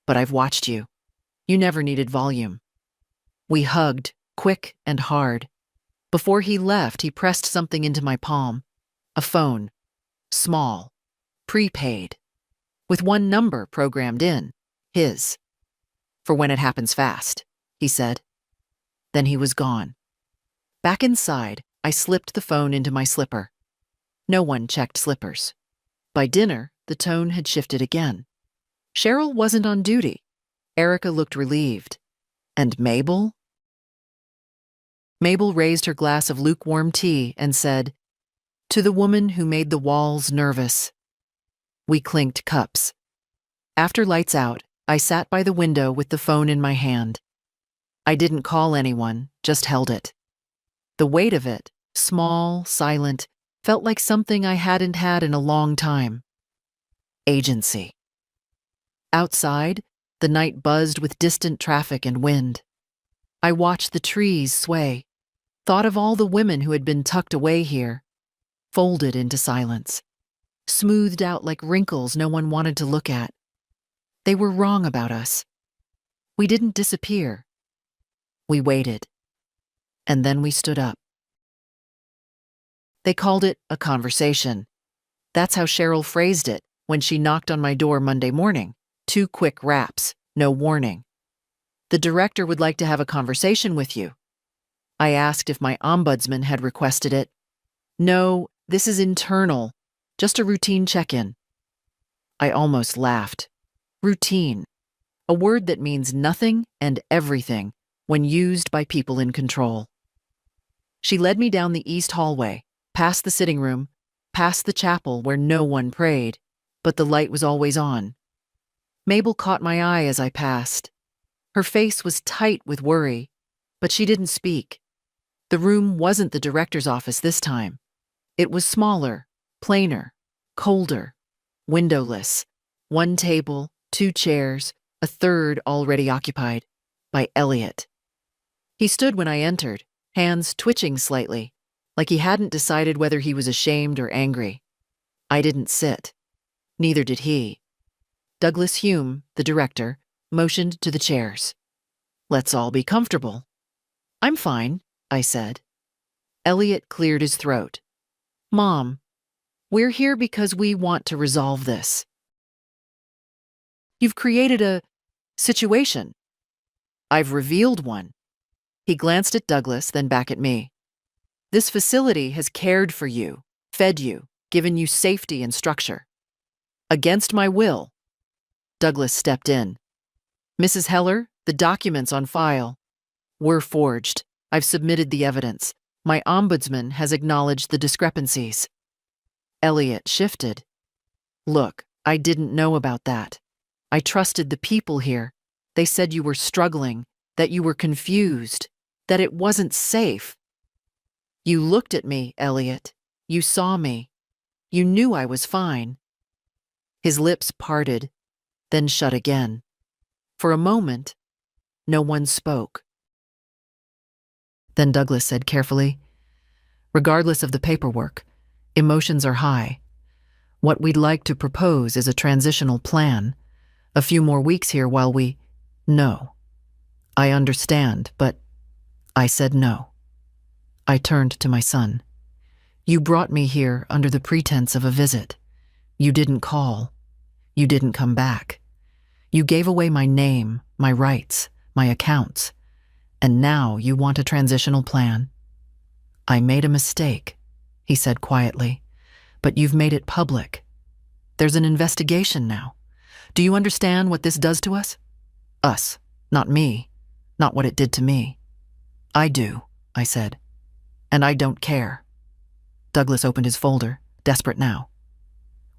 But I've watched you. You never needed volume. We hugged, quick and hard. Before he left, he pressed something into my palm. A phone. Small. Prepaid. With one number programmed in. His. For when it happens fast, he said. Then he was gone. Back inside, I slipped the phone into my slipper. No one checked slippers. By dinner, the tone had shifted again. Cheryl wasn't on duty. Erica looked relieved. And Mabel? Mabel raised her glass of lukewarm tea and said, "To the woman who made the walls nervous." We clinked cups. After lights out, I sat by the window with the phone in my hand. I didn't call anyone, just held it. The weight of it, small, silent, felt like something I hadn't had in a long time. Agency. Outside, the night buzzed with distant traffic and wind. I watched the trees sway, thought of all the women who had been tucked away here, folded into silence, smoothed out like wrinkles no one wanted to look at. They were wrong about us. We didn't disappear. We waited. And then we stood up. They called it a conversation. That's how Cheryl phrased it when she knocked on my door Monday morning. 2 quick raps, no warning. The director would like to have a conversation with you. I asked if my ombudsman had requested it. No, this is internal, just a routine check-in. I almost laughed. Routine, a word that means nothing and everything when used by people in control. She led me down the east hallway, past the sitting room, past the chapel where no one prayed, but the light was always on. Mabel caught my eye as I passed. Her face was tight with worry, but she didn't speak. The room wasn't the director's office this time. It was smaller, plainer, colder, windowless. 1 table, 2 chairs, a third already occupied, by Elliot. He stood when I entered, hands twitching slightly, like he hadn't decided whether he was ashamed or angry. I didn't sit. Neither did he. Douglas Hume, the director, motioned to the chairs. Let's all be comfortable. I'm fine, I said. Elliot cleared his throat. Mom, we're here because we want to resolve this. You've created a situation. I've revealed one. He glanced at Douglas, then back at me. This facility has cared for you, fed you, given you safety and structure. Against my will. Douglas stepped in. Mrs. Heller, the documents on file. Were forged. I've submitted the evidence. My ombudsman has acknowledged the discrepancies. Elliot shifted. Look, I didn't know about that. I trusted the people here. They said you were struggling, that you were confused, that it wasn't safe. You looked at me, Elliot. You saw me. You knew I was fine. His lips parted, then shut again. For a moment, no one spoke. Then Douglas said carefully, regardless of the paperwork, emotions are high. What we'd like to propose is a transitional plan. A few more weeks here while we... No. I understand, but... I said no. I turned to my son. You brought me here under the pretense of a visit. You didn't call. You didn't come back. You gave away my name, my rights, my accounts, and now you want a transitional plan. I made a mistake, he said quietly, but you've made it public. There's an investigation now. Do you understand what this does to us? Us, not me, not what it did to me. I do, I said, and I don't care. Douglas opened his folder, desperate now.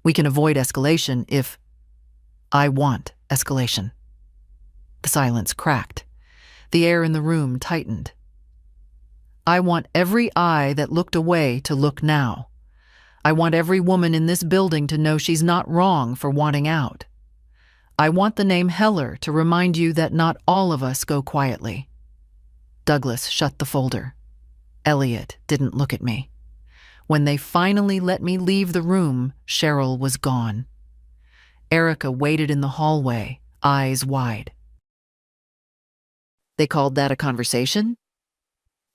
We can avoid escalation if... I want escalation. The silence cracked. The air in the room tightened. I want every eye that looked away to look now. I want every woman in this building to know she's not wrong for wanting out. I want the name Heller to remind you that not all of us go quietly. Douglas shut the folder. Elliot didn't look at me. When they finally let me leave the room, Cheryl was gone. Erica waited in the hallway, eyes wide. They called that a conversation?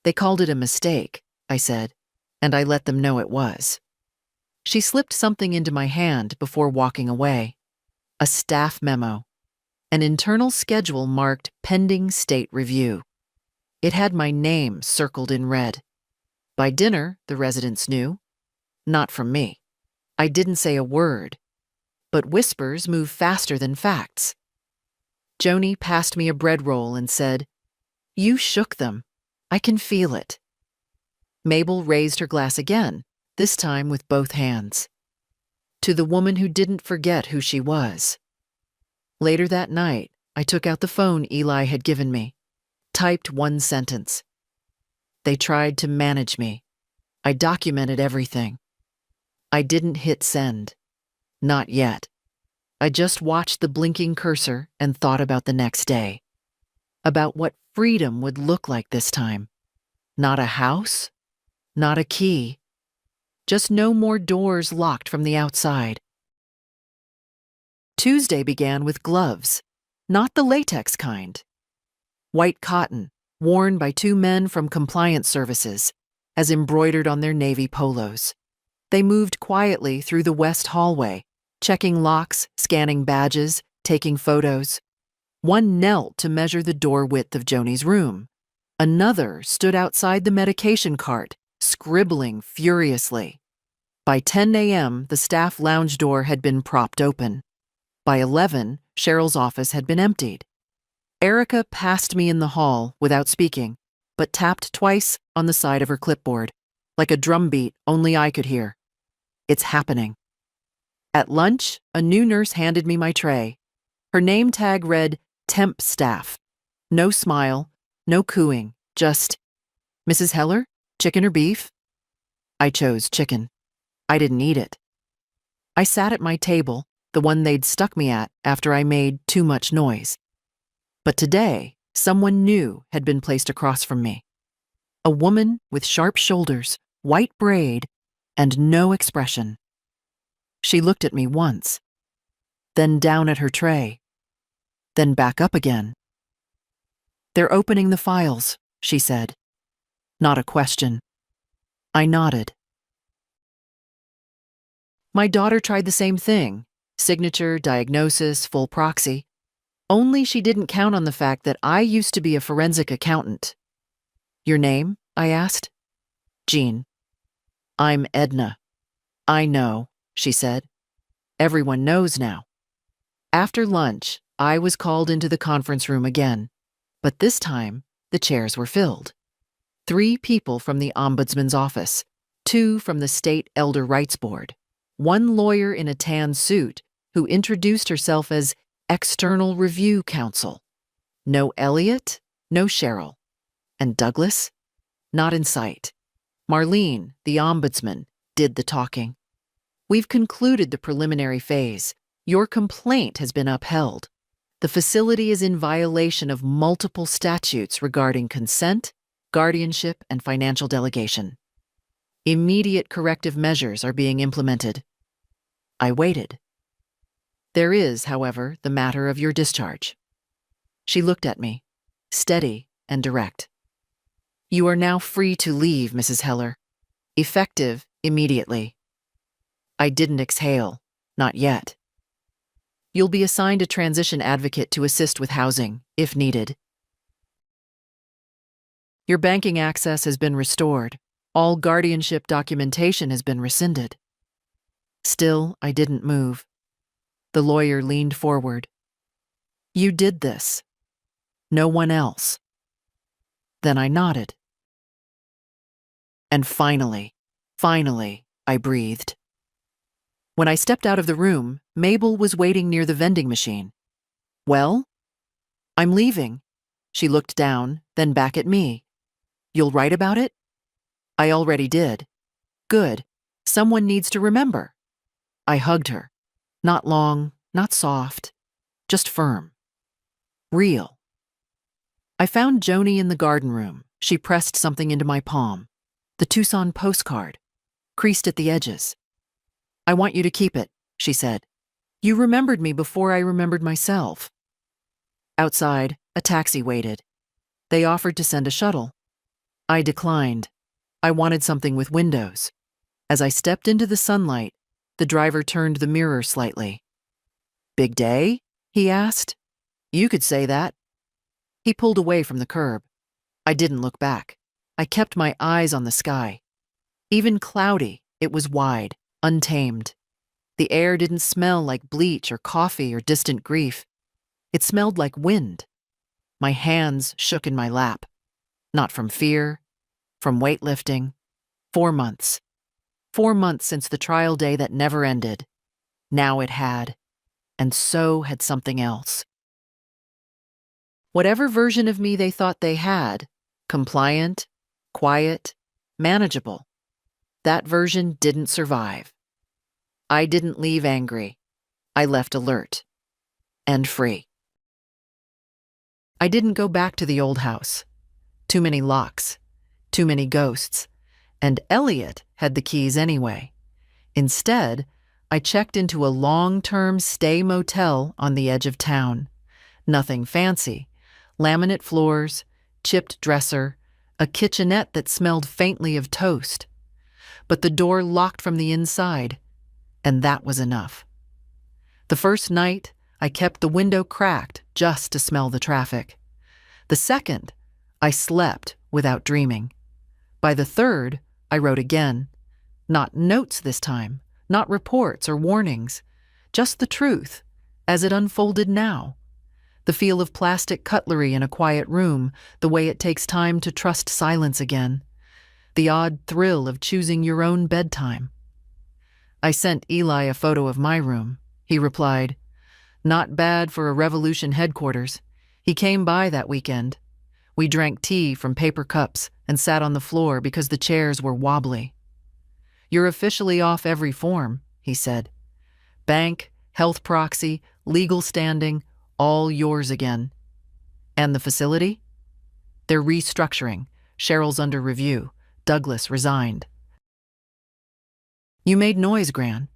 They called it a mistake, I said, and I let them know it was. She slipped something into my hand before walking away. A staff memo. An internal schedule marked pending state review. It had my name circled in red. By dinner, the residents knew. Not from me. I didn't say a word. But whispers move faster than facts. Joni passed me a bread roll and said, "You shook them. I can feel it." Mabel raised her glass again, this time with both hands. To the woman who didn't forget who she was. Later that night, I took out the phone Eli had given me, typed one sentence. They tried to manage me. I documented everything. I didn't hit send. Not yet. I just watched the blinking cursor and thought about the next day. About what freedom would look like this time. Not a house, not a key. Just no more doors locked from the outside. Tuesday began with gloves, not the latex kind. White cotton, worn by two men from compliance services, as embroidered on their navy polos. They moved quietly through the west hallway, checking locks, scanning badges, taking photos. One knelt to measure the door width of Joni's room. Another stood outside the medication cart, scribbling furiously. By 10 a.m., the staff lounge door had been propped open. By 11, Cheryl's office had been emptied. Erica passed me in the hall without speaking, but tapped twice on the side of her clipboard, like a drumbeat only I could hear. It's happening. At lunch, a new nurse handed me my tray. Her name tag read, "Temp Staff." No smile, no cooing, just, "Mrs. Heller, chicken or beef?" I chose chicken. I didn't eat it. I sat at my table, the one they'd stuck me at after I made too much noise. But today, someone new had been placed across from me. A woman with sharp shoulders, white braid, and no expression. She looked at me once, then down at her tray, then back up again. "They're opening the files," she said. Not a question. I nodded. My daughter tried the same thing, signature, diagnosis, full proxy. Only she didn't count on the fact that I used to be a forensic accountant. "Your name?" I asked. "Jean." "I'm Edna." "I know," she said. "Everyone knows now." After lunch, I was called into the conference room again, but this time the chairs were filled. 3 people from the Ombudsman's office, 2 from the State Elder Rights Board, 1 lawyer in a tan suit who introduced herself as External Review Counsel. No Elliot, no Cheryl. And Douglas? Not in sight. Marlene, the ombudsman, did the talking. "We've concluded the preliminary phase. Your complaint has been upheld. The facility is in violation of multiple statutes regarding consent, guardianship, and financial delegation. Immediate corrective measures are being implemented." I waited. "There is, however, the matter of your discharge." She looked at me, steady and direct. "You are now free to leave, Mrs. Heller. Effective immediately." I didn't exhale, not yet. You'll be assigned a transition advocate to assist with housing, if needed. Your banking access has been restored. All guardianship documentation has been rescinded. Still, I didn't move. The lawyer leaned forward. You did this. No one else. Then I nodded. And finally, I breathed. When I stepped out of the room, Mabel was waiting near the vending machine. Well? I'm leaving. She looked down, then back at me. You'll write about it? I already did. Good. Someone needs to remember. I hugged her. Not long, not soft, just firm. Real. I found Joni in the garden room. She pressed something into my palm. The Tucson postcard, creased at the edges. I want you to keep it, she said. You remembered me before I remembered myself. Outside, a taxi waited. They offered to send a shuttle. I declined. I wanted something with windows. As I stepped into the sunlight, the driver turned the mirror slightly. Big day? He asked. You could say that. He pulled away from the curb. I didn't look back. I kept my eyes on the sky. Even cloudy, it was wide, untamed. The air didn't smell like bleach or coffee or distant grief. It smelled like wind. My hands shook in my lap. Not from fear, from weightlifting. 4 months. 4 months since the trial day that never ended. Now it had. And so had something else. Whatever version of me they thought they had, compliant, quiet, manageable, that version didn't survive. I didn't leave angry. I left alert. And free. I didn't go back to the old house. Too many locks. Too many ghosts. And Elliot had the keys anyway. Instead, I checked into a long-term stay motel on the edge of town. Nothing fancy. Laminate floors, chipped dresser, a kitchenette that smelled faintly of toast. But the door locked from the inside, and that was enough. The first night, I kept the window cracked just to smell the traffic. The second, I slept without dreaming. By the third, I wrote again. Not notes this time, not reports or warnings, just the truth, as it unfolded now. The feel of plastic cutlery in a quiet room, the way it takes time to trust silence again. The odd thrill of choosing your own bedtime. I sent Eli a photo of my room. He replied, "Not bad for a revolution headquarters. He came by that weekend. We drank tea from paper cups and sat on the floor because the chairs were wobbly." "You're officially off every form," he said. "Bank, health proxy, legal standing, all yours again." "And the facility?" "They're restructuring. Cheryl's under review. Douglas resigned." "You made noise, Gran."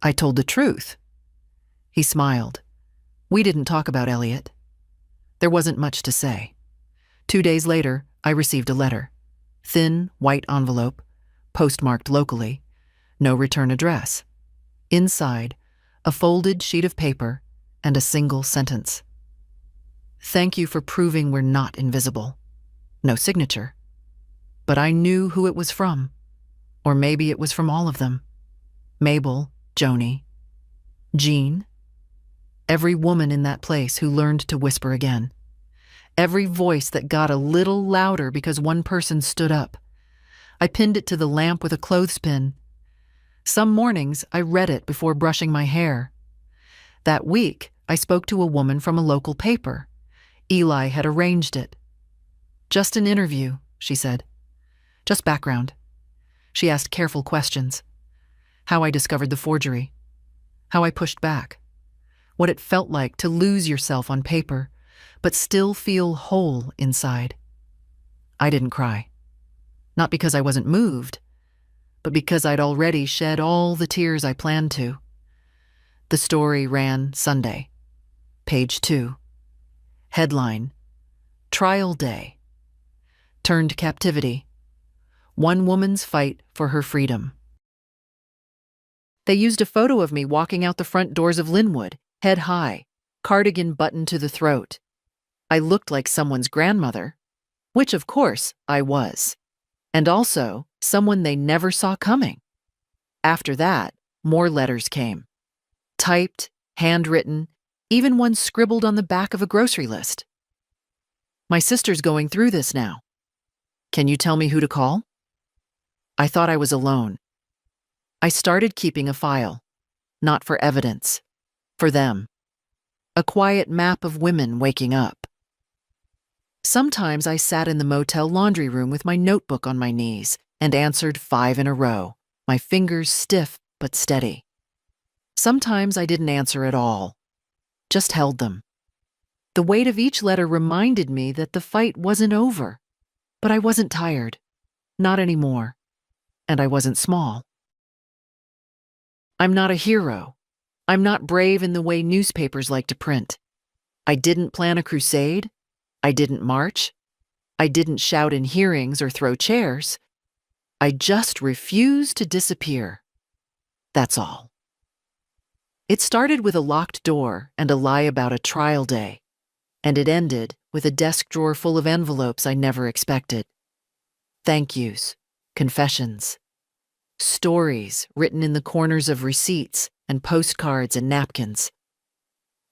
"I told the truth." He smiled. We didn't talk about Elliot. There wasn't much to say. 2 days later, I received a letter. Thin, white envelope, postmarked locally, no return address. Inside, a folded sheet of paper and a single sentence. "Thank you for proving we're not invisible." No signature. But I knew who it was from. Or maybe it was from all of them. Mabel, Joni, Jean. Every woman in that place who learned to whisper again. Every voice that got a little louder because one person stood up. I pinned it to the lamp with a clothespin. Some mornings, I read it before brushing my hair. That week, I spoke to a woman from a local paper. Eli had arranged it. "Just an interview," she said. "Just background." She asked careful questions. How I discovered the forgery. How I pushed back. What it felt like to lose yourself on paper, but still feel whole inside. I didn't cry. Not because I wasn't moved, but because I'd already shed all the tears I planned to. The story ran Sunday. Page 2. Headline: Trial Day. Turned captivity. One woman's fight for her freedom. They used a photo of me walking out the front doors of Linwood, head high, cardigan buttoned to the throat. I looked like someone's grandmother, which of course I was, and also someone they never saw coming. After that, more letters came. Typed, handwritten, even one scribbled on the back of a grocery list. My sister's going through this now. Can you tell me who to call? I thought I was alone. I started keeping a file, not for evidence, for them. A quiet map of women waking up. Sometimes I sat in the motel laundry room with my notebook on my knees and answered 5 in a row, my fingers stiff but steady. Sometimes I didn't answer at all, just held them. The weight of each letter reminded me that the fight wasn't over, but I wasn't tired, not anymore, and I wasn't small. I'm not a hero. I'm not brave in the way newspapers like to print. I didn't plan a crusade. I didn't march. I didn't shout in hearings or throw chairs. I just refused to disappear. That's all. It started with a locked door and a lie about a trial day, and it ended with a desk drawer full of envelopes I never expected. Thank yous, confessions, stories written in the corners of receipts and postcards and napkins.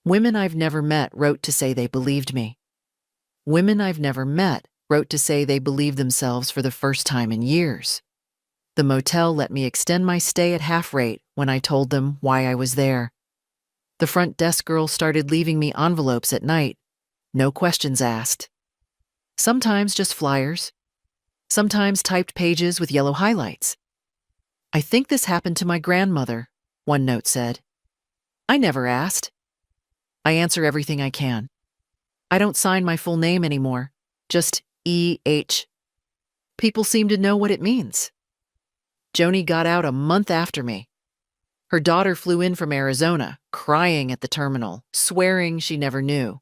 Women I've never met wrote to say they believed me. Women I've never met wrote to say they believed themselves for the first time in years. The motel let me extend my stay at half rate when I told them why I was there. The front desk girl started leaving me envelopes at night, no questions asked. Sometimes just flyers, sometimes typed pages with yellow highlights. I think this happened to my grandmother, one note said. I never asked. I answer everything I can. I don't sign my full name anymore, just E.H. People seem to know what it means. Joni got out a month after me. Her daughter flew in from Arizona, crying at the terminal, swearing she never knew.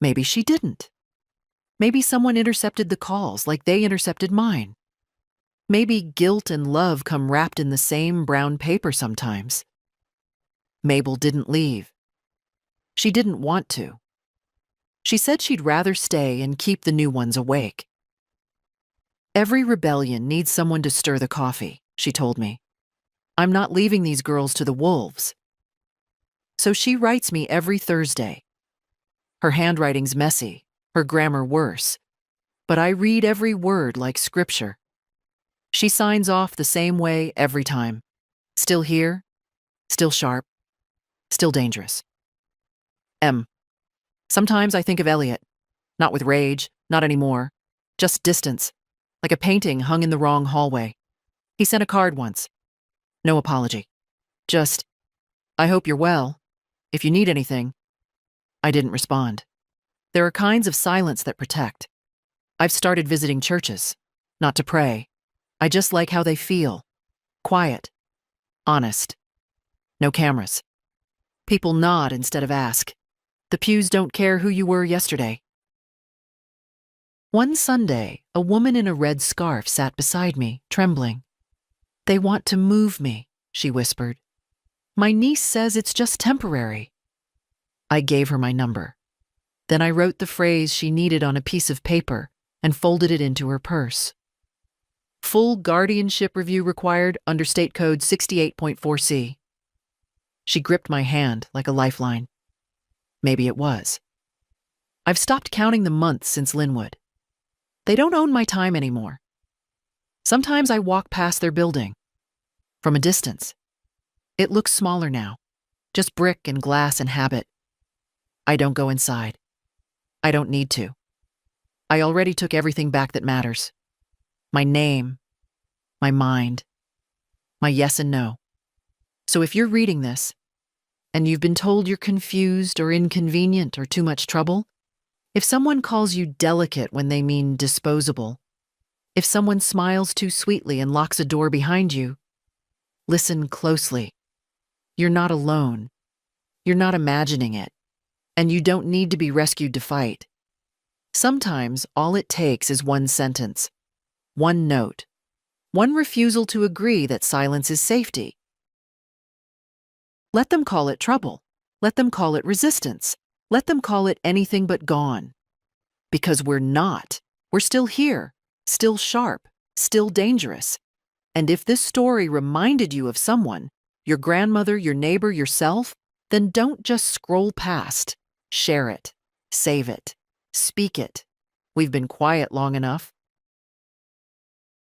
Maybe she didn't. Maybe someone intercepted the calls like they intercepted mine. Maybe guilt and love come wrapped in the same brown paper sometimes. Mabel didn't leave. She didn't want to. She said she'd rather stay and keep the new ones awake. Every rebellion needs someone to stir the coffee, she told me. I'm not leaving these girls to the wolves. So she writes me every Thursday. Her handwriting's messy, her grammar worse, but I read every word like scripture. She signs off the same way every time. Still here, still sharp, still dangerous. M. Sometimes I think of Elliot. Not with rage, not anymore. Just distance, like a painting hung in the wrong hallway. He sent a card once. No apology. Just, I hope you're well. If you need anything. I didn't respond. There are kinds of silence that protect. I've started visiting churches, not to pray. I just like how they feel. Quiet. Honest. No cameras. People nod instead of ask. The pews don't care who you were yesterday. One Sunday, a woman in a red scarf sat beside me, trembling. They want to move me, she whispered. My niece says it's just temporary. I gave her my number. Then I wrote the phrase she needed on a piece of paper and folded it into her purse. Full guardianship review required under State Code 68.4C. She gripped my hand like a lifeline. Maybe it was. I've stopped counting the months since Linwood. They don't own my time anymore. Sometimes I walk past their building. From a distance. It looks smaller now. Just brick and glass and habit. I don't go inside. I don't need to. I already took everything back that matters. My name. My mind. My yes and no. So if you're reading this, and you've been told you're confused or inconvenient or too much trouble, if someone calls you delicate when they mean disposable, if someone smiles too sweetly and locks a door behind you, listen closely. You're not alone. You're not imagining it. And you don't need to be rescued to fight. Sometimes all it takes is one sentence, one note, one refusal to agree that silence is safety. Let them call it trouble. Let them call it resistance. Let them call it anything but gone. Because we're not. We're still here, still sharp, still dangerous. And if this story reminded you of someone, your grandmother, your neighbor, yourself, then don't just scroll past. Share it. Save it. Speak it. We've been quiet long enough.